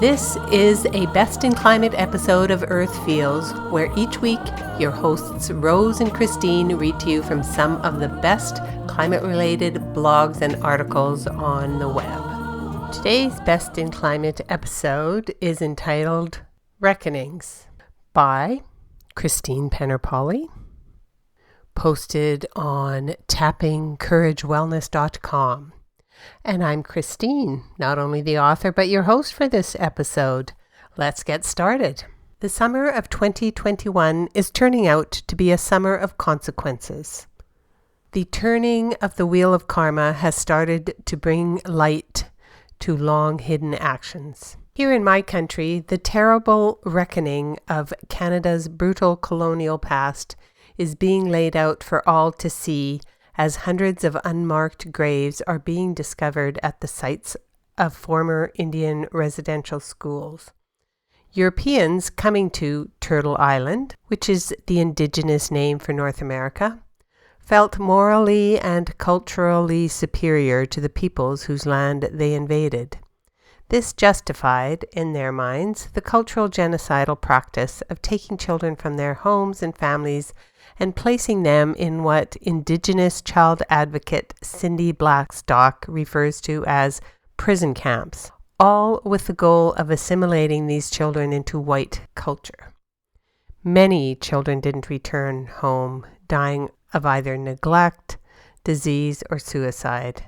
This is a Best in Climate episode of Earth Feels, where each week your hosts Rose and Christine read to you from some of the best climate-related blogs and articles on the web. Today's Best in Climate episode is entitled Reckonings by Christine Polle, posted on tappingcouragewellness.com. And I'm Christine, not only the author, but your host for this episode. Let's get started. The summer of 2021 is turning out to be a summer of consequences. The turning of the wheel of karma has started to bring light to long-hidden actions. Here in my country, the terrible reckoning of Canada's brutal colonial past is being laid out for all to see as hundreds of unmarked graves are being discovered at the sites of former Indian residential schools. Europeans coming to Turtle Island, which is the indigenous name for North America, felt morally and culturally superior to the peoples whose land they invaded. This justified, in their minds, the cultural genocidal practice of taking children from their homes and families and placing them in what Indigenous child advocate Cindy Blackstock refers to as prison camps, all with the goal of assimilating these children into white culture. Many children didn't return home, dying of either neglect, disease, or suicide.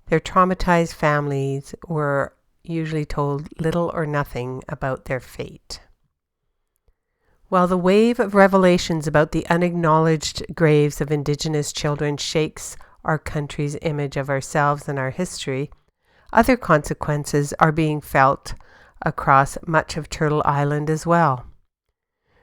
Their traumatized families were usually told little or nothing about their fate. While the wave of revelations about the unacknowledged graves of Indigenous children shakes our country's image of ourselves and our history, other consequences are being felt across much of Turtle Island as well.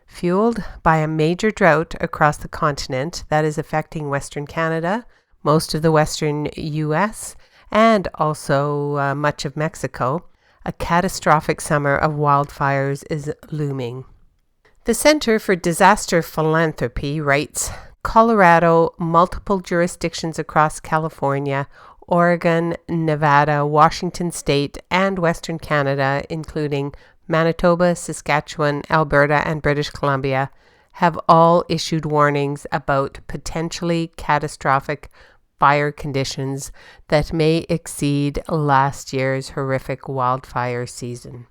Fueled by a major drought across the continent that is affecting Western Canada, most of the Western U.S., and also much of Mexico, a catastrophic summer of wildfires is looming. The Center for Disaster Philanthropy writes, Colorado, multiple jurisdictions across California, Oregon, Nevada, Washington State, and Western Canada, including Manitoba, Saskatchewan, Alberta, and British Columbia, have all issued warnings about potentially catastrophic fire conditions that may exceed last year's horrific wildfire season.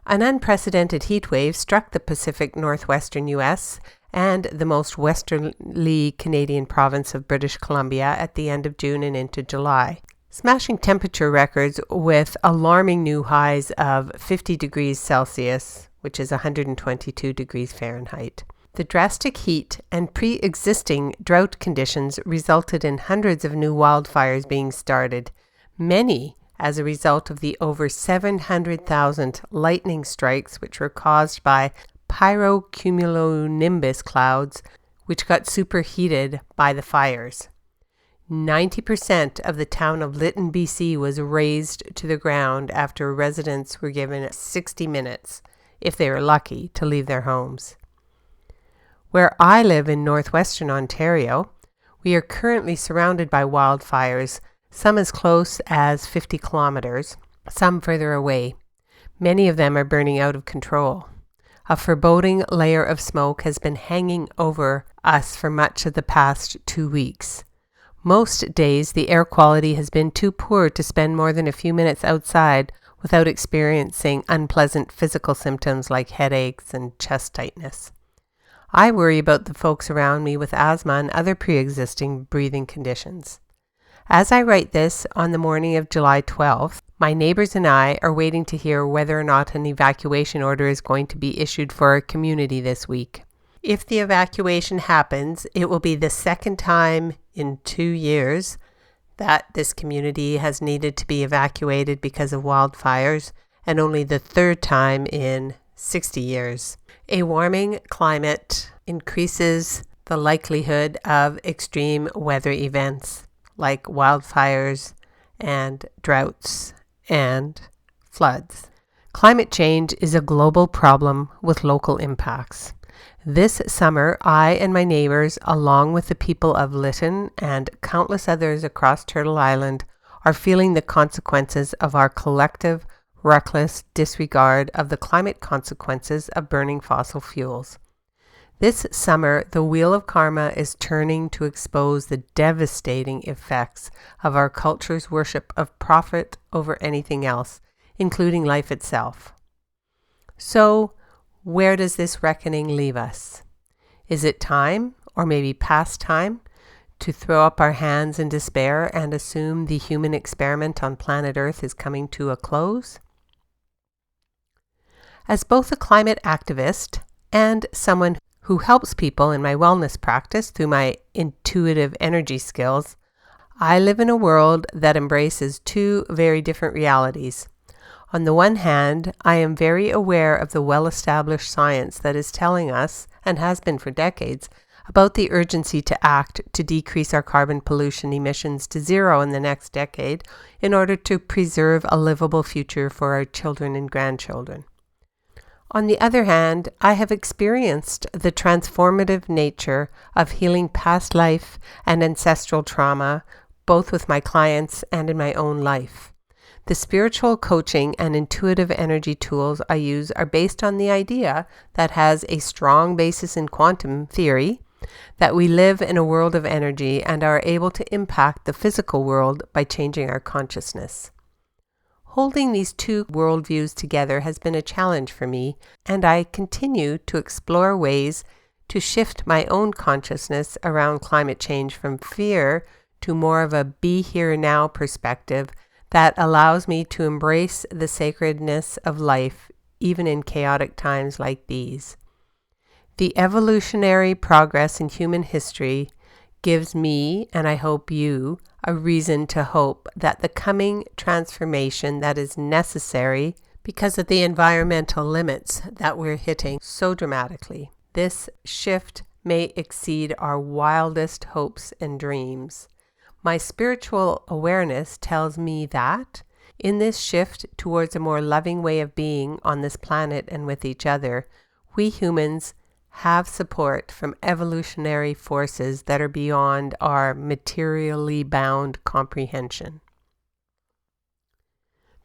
An unprecedented heat wave struck the Pacific Northwestern U.S. and the most westerly Canadian province of British Columbia at the end of June and into July, smashing temperature records with alarming new highs of 50 degrees Celsius, which is 122 degrees Fahrenheit. The drastic heat and pre-existing drought conditions resulted in hundreds of new wildfires being started, many as a result of the over 700,000 lightning strikes which were caused by pyrocumulonimbus clouds, which got superheated by the fires. 90% of the town of Lytton, BC was razed to the ground after residents were given 60 minutes, if they were lucky, to leave their homes. Where I live in northwestern Ontario, we are currently surrounded by wildfires, some as close as 50 kilometers, some further away. Many of them are burning out of control. A foreboding layer of smoke has been hanging over us for much of the past 2 weeks. Most days, the air quality has been too poor to spend more than a few minutes outside without experiencing unpleasant physical symptoms like headaches and chest tightness. I worry about the folks around me with asthma and other pre-existing breathing conditions. As I write this on the morning of July 12th, my neighbours and I are waiting to hear whether or not an evacuation order is going to be issued for our community this week. If the evacuation happens, it will be the second time in 2 years that this community has needed to be evacuated because of wildfires, and only the third time in 60 years. A warming climate increases the likelihood of extreme weather events like wildfires and droughts and floods. Climate change is a global problem with local impacts. This summer, I and my neighbours, along with the people of Lytton and countless others across Turtle Island, are feeling the consequences of our collective, reckless disregard of the climate consequences of burning fossil fuels. This summer, the wheel of karma is turning to expose the devastating effects of our culture's worship of profit over anything else, including life itself. So, where does this reckoning leave us? Is it time, or maybe past time, to throw up our hands in despair and assume the human experiment on planet Earth is coming to a close? As both a climate activist and someone who helps people in my wellness practice through my intuitive energy skills, I live in a world that embraces two very different realities. On the one hand, I am very aware of the well-established science that is telling us, and has been for decades, about the urgency to act to decrease our carbon pollution emissions to zero in the next decade in order to preserve a livable future for our children and grandchildren. On the other hand, I have experienced the transformative nature of healing past life and ancestral trauma, both with my clients and in my own life. The spiritual coaching and intuitive energy tools I use are based on the idea that has a strong basis in quantum theory, that we live in a world of energy and are able to impact the physical world by changing our consciousness. Holding these two worldviews together has been a challenge for me, and I continue to explore ways to shift my own consciousness around climate change from fear to more of a be here now perspective that allows me to embrace the sacredness of life even in chaotic times like these. The evolutionary progress in human history gives me, and I hope you, a reason to hope that the coming transformation that is necessary because of the environmental limits that we're hitting so dramatically. This shift may exceed our wildest hopes and dreams. My spiritual awareness tells me that in this shift towards a more loving way of being on this planet and with each other, we humans have support from evolutionary forces that are beyond our materially bound comprehension.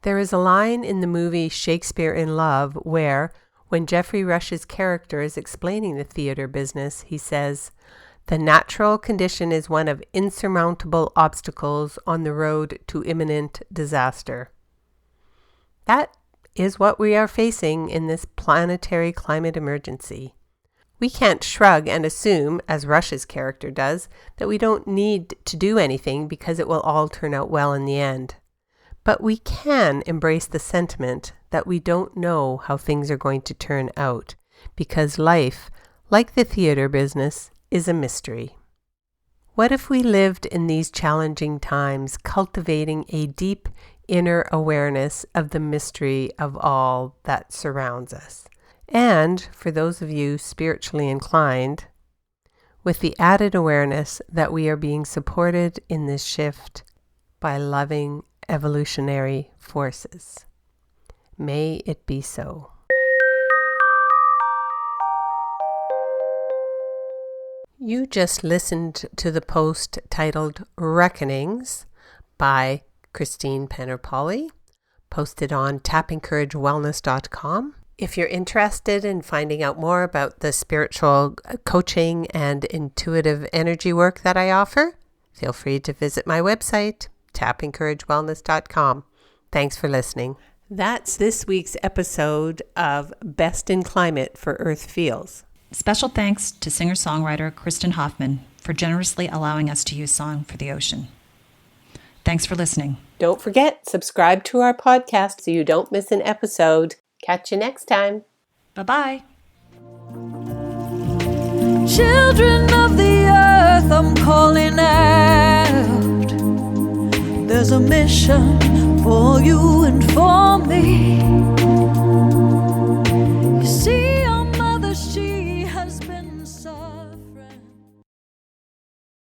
There is a line in the movie Shakespeare in Love where, when Geoffrey Rush's character is explaining the theater business, he says, "The natural condition is one of insurmountable obstacles on the road to imminent disaster." That is what we are facing in this planetary climate emergency. We can't shrug and assume, as Rush's character does, that we don't need to do anything because it will all turn out well in the end. But we can embrace the sentiment that we don't know how things are going to turn out, because life, like the theater business, is a mystery. What if we lived in these challenging times, cultivating a deep inner awareness of the mystery of all that surrounds us? And, for those of you spiritually inclined, with the added awareness that we are being supported in this shift by loving evolutionary forces. May it be so. You just listened to the post titled Reckonings by Christine Polle, posted on tapencouragewellness.com. If you're interested in finding out more about the spiritual coaching and intuitive energy work that I offer, feel free to visit my website, tapencouragewellness.com. Thanks for listening. That's this week's episode of Best in Climate for Earth Feels. Special thanks to singer-songwriter Kristen Hoffman for generously allowing us to use Song for the Ocean. Thanks for listening. Don't forget, subscribe to our podcast so you don't miss an episode. Catch you next time. Bye-bye. Children of the earth, I'm calling out. There's a mission for you and for me.